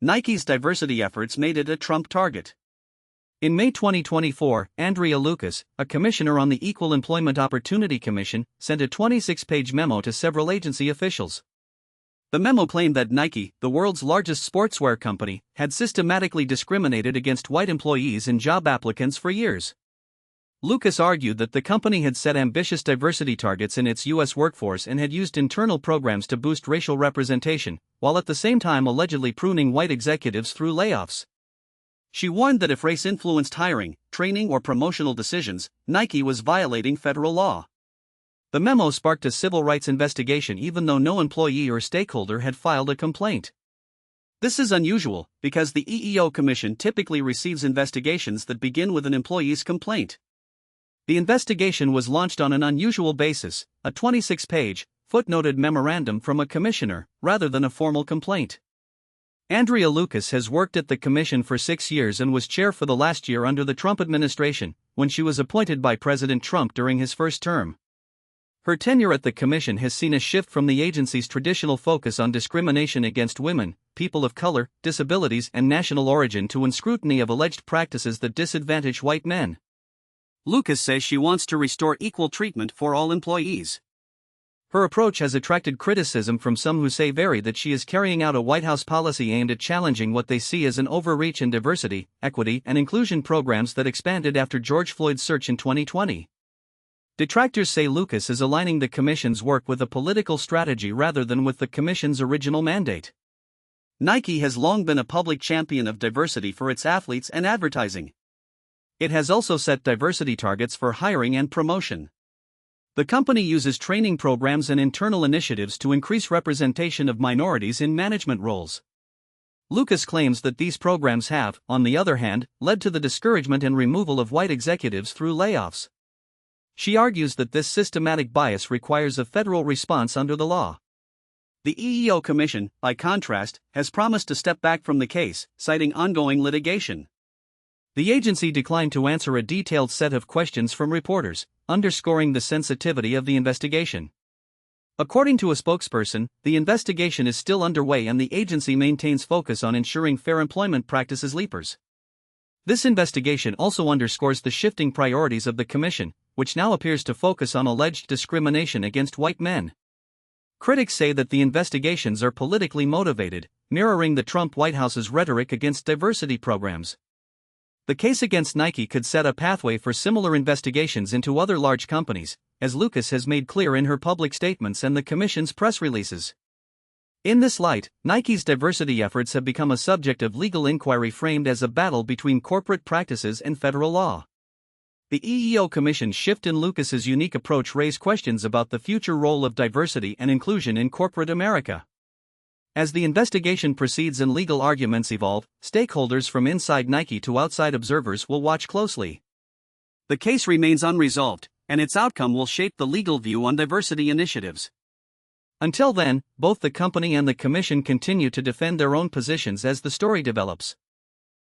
Nike's diversity efforts made it a Trump target. In May 2024, Andrea Lucas, a commissioner on the Equal Employment Opportunity Commission, sent a 26-page memo to several agency officials. The memo claimed that Nike, the world's largest sportswear company, had systematically discriminated against white employees and job applicants for years. Lucas argued that the company had set ambitious diversity targets in its U.S. workforce and had used internal programs to boost racial representation, while at the same time allegedly pruning white executives through layoffs. She warned that if race influenced hiring, training, or promotional decisions, Nike was violating federal law. The memo sparked a civil rights investigation even though no employee or stakeholder had filed a complaint. This is unusual, because the EEO Commission typically receives investigations that begin with an employee's complaint. The investigation was launched on an unusual basis, a 26-page, footnoted memorandum from a commissioner, rather than a formal complaint. Andrea Lucas has worked at the commission for 6 years and was chair for the last year under the Trump administration, when she was appointed by President Trump during his first term. Her tenure at the commission has seen a shift from the agency's traditional focus on discrimination against women, people of color, disabilities, and national origin to scrutiny of alleged practices that disadvantage white men. Lucas says she wants to restore equal treatment for all employees. Her approach has attracted criticism from some who say that she is carrying out a White House policy aimed at challenging what they see as an overreach in diversity, equity, and inclusion programs that expanded after George Floyd's search in 2020. Detractors say Lucas is aligning the commission's work with a political strategy rather than with the commission's original mandate. Nike has long been a public champion of diversity for its athletes and advertising. It has also set diversity targets for hiring and promotion. The company uses training programs and internal initiatives to increase representation of minorities in management roles. Lucas claims that these programs have, on the other hand, led to the discouragement and removal of white executives through layoffs. She argues that this systematic bias requires a federal response under the law. The EEO Commission, by contrast, has promised to step back from the case, citing ongoing litigation. The agency declined to answer a detailed set of questions from reporters, underscoring the sensitivity of the investigation. According to a spokesperson, the investigation is still underway and the agency maintains focus on ensuring fair employment practices. Leapers. This investigation also underscores the shifting priorities of the commission, which now appears to focus on alleged discrimination against white men. Critics say that the investigations are politically motivated, mirroring the Trump White House's rhetoric against diversity programs. The case against Nike could set a pathway for similar investigations into other large companies, as Lucas has made clear in her public statements and the Commission's press releases. In this light, Nike's diversity efforts have become a subject of legal inquiry framed as a battle between corporate practices and federal law. The EEO Commission's shift in Lucas's unique approach raised questions about the future role of diversity and inclusion in corporate America. As the investigation proceeds and legal arguments evolve, stakeholders from inside Nike to outside observers will watch closely. The case remains unresolved, and its outcome will shape the legal view on diversity initiatives. Until then, both the company and the commission continue to defend their own positions as the story develops.